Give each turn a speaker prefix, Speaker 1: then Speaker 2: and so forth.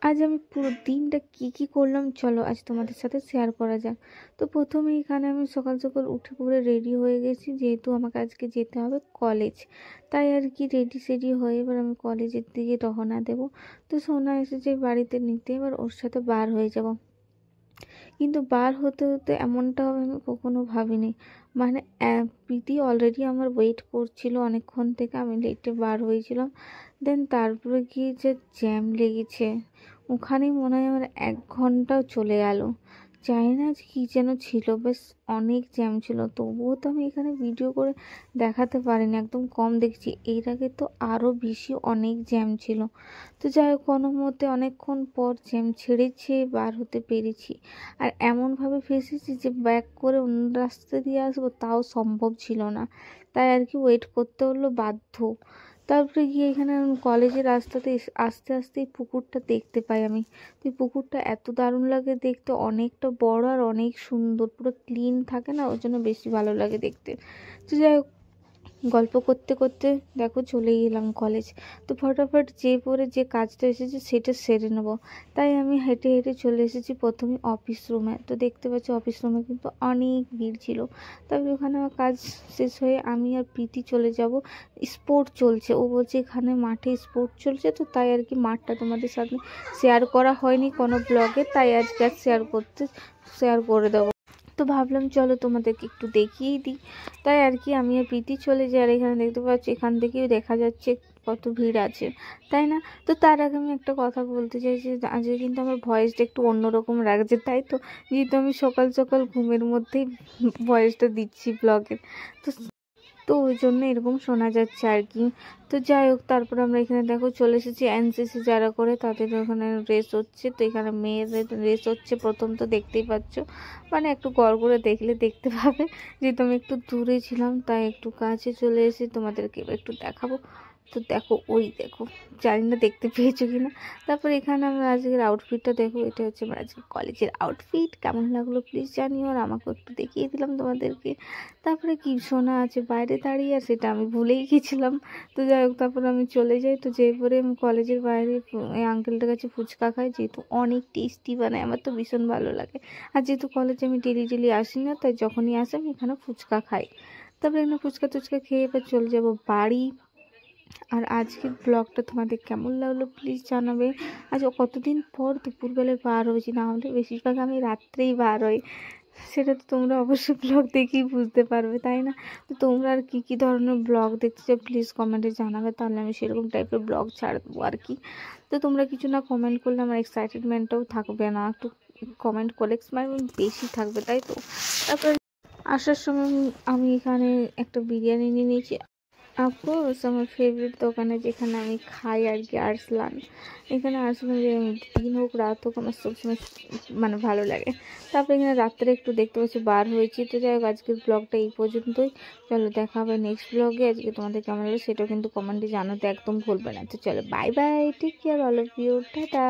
Speaker 1: আজ আমি পুরো দিনটা কি করলাম চলো আজ তোমাদের সাথে শেয়ার করা যাক। তো প্রথমে এখানে আমি সকাল সকাল উঠে পড়ে রেডি হয়ে গেছি, যেহেতু আমাকে আজকে যেতে হবে কলেজ। তাই আর কি রেডি সেডি হয়ে এবার আমি কলেজের দিকে রওনা দেব। তো সোনা এসেছে বাড়িতে নিতে, এবার ওর সাথে বার হয়ে যাব। কিন্তু বার হতে হতে এমনটা হবে আমি কখনো ভাবিনি। মানে প্রীতি অলরেডি আমার ওয়েট করছিল অনেকক্ষণ থেকে, আমি লেটে বার হয়েছিলাম। দেন তারপরে গিয়ে যে জ্যাম লেগেছে, ওখানেই মনে হয় আমার 1 ঘন্টাও চলে গেল। জানি না যে কী যেন ছিল, বেশ অনেক জ্যাম ছিল। তবুও তো আমি এখানে ভিডিও করে দেখাতে পারিনি, একদম কম দেখছি। এর আগে তো আরও বেশি অনেক জ্যাম ছিল। তো যাই হোক কোনো মতে অনেকক্ষণ পর জ্যাম ছেড়েছে, বার হতে পেরেছি। আর এমনভাবে ফেঁসেছি যে ব্যাক করে অন্য রাস্তা দিয়ে আসবো তাও সম্ভব ছিল না, তাই আর কি ওয়েট করতে হলো বাধ্য। তারপরে গিয়ে এখানে কলেজের রাস্তাতে আস্তে আস্তে এই পুকুরটা দেখতে পাই আমি। তো এই পুকুরটা এত দারুণ লাগে দেখতে, অনেকটা বড় আর অনেক সুন্দর, পুরো ক্লিন থাকে না, ওই জন্য বেশি ভালো লাগে দেখতে। তো যাই হোক গল্প করতে করতে দেখো চলেই এলাম কলেজ। তো ফটাফট যে পরে যে কাজটা এসেছে সেটা সেরে নেবো, তাই আমি হেঁটে হেঁটে চলে এসেছি প্রথমে অফিস রুমে। তো দেখতে পাচ্ছি অফিস রুমে কিন্তু অনেক ভিড় ছিল। তারপরে ওখানে আমার কাজ শেষ হয়ে আমি আর প্রীতি চলে যাব। স্পোর্ট চলছে, ও বলছে এখানে মাঠে স্পোর্ট চলছে, তো তাই আর কি মাঠটা তোমাদের সাথে শেয়ার করা হয়নি কোনো ব্লগে, তাই আজকে আর শেয়ার করে দেবো। তো ভাবলাম চলো তোমাদেরকে একটু দেখিয়েই দিই, তাই আর কি আমি আর প্রীতি চলে যাই। আর এখানে দেখতে পাচ্ছি এখান থেকেও দেখা যাচ্ছে কত ভিড় আছে, তাই না? তো তার আগে আমি একটা কথা বলতে চাই যে আজকে কিন্তু আমার ভয়েসটা একটু অন্যরকম লাগছে, তাই তো, যেহেতু আমি সকাল সকাল ঘুমের মধ্যেই ভয়েসটা দিচ্ছি ব্লগের। তো তো ওই জন্য এরকম শোনা যাচ্ছে আর কি। তো যাই হোক তারপর আমরা এখানে দেখো চলে এসেছি এনসিসি যারা করে তাদের ওখানে রেস হচ্ছে। তো এখানে মেয়েদের রেস হচ্ছে প্রথম, তো দেখতেই পাচ্ছ। মানে একটু গড় করে দেখলে দেখতে পাবে, যেহেতু আমি একটু দূরে ছিলাম তাই একটু কাছে চলে এসে তোমাদেরকে এবার একটু দেখাবো। তো দেখো ওই দেখো, জানি না দেখতে পেয়েছো কিনা। তারপর এখানে আমরা আজকের আউটফিটটা দেখো, এটা হচ্ছে আমার আজকে কলেজের আউটফিট। কেমন লাগলো প্লিজ জানিও, আর আমাকেও একটু দেখিয়ে দিলাম তোমাদেরকে। তারপরে কি শোনা আছে বাইরে দাঁড়িয়ে, আর সেটা আমি ভুলেই গেছিলাম। তো যাই হোক তারপরে আমি চলে যাই। তো যেই পরে আমি কলেজের বাইরে এই আঙ্কেলটার কাছে ফুচকা খাই, যেহেতু অনেক টেস্টি বানায়, আমার তো ভীষণ ভালো লাগে। আর যেহেতু কলেজে আমি ডেলি আসি না, তাই যখনই আসি আমি এখানে ফুচকা খাই। তারপরে এখানে ফুচকা টুচকা খেয়ে এবার চলে যাব বাড়ি। আর আজকের ব্লগটা তোমাদের কেমন লাগলো প্লিজ জানাবে। আজ কতদিন পর দুপুরবেলায় বার হয়েছি, না হলে বেশিরভাগ আমি রাত্রেই বার হই। সেটা তো তোমরা অবশ্যই ব্লগ দেখেই বুঝতে পারবে, তাই না? তো তোমরা আর কী ধরনের ব্লগ দেখতে চাও প্লিজ কমেন্টে জানাবে, তাহলে আমি সেরকম টাইপের ব্লগ ছাড়বো আর কি। তো তোমরা কিছু না কমেন্ট করলে আমার এক্সাইটেডমেন্টটাও থাকবে না, একটু কমেন্ট করলে এক্সাইটমেন্ট বেশি থাকবে, তাই তো। তারপরে আসার সময় আমি এখানে একটা বিরিয়ানি নিয়ে নিয়েছি। অফকোর্স আমার ফেভারিট দোকানে, যেখানে আমি খাই আর কি, আরসলান। এখানে আরসলান দিন হোক রাত হোক আমার সবসময় মানে ভালো লাগে। তারপরে এখানে রাত্রে একটু দেখতে পাচ্ছি বার হয়েছি। তো যাই হোক আজকের ব্লগটা এই পর্যন্তই। চলো দেখা হবে নেক্সট ব্লগে। আজকে তোমাদের কেমন লাগলো সেটাও কিন্তু কমেন্টে জানাতে একদম ভুলবে না। তো চলো bye bye, take care all of you, tata.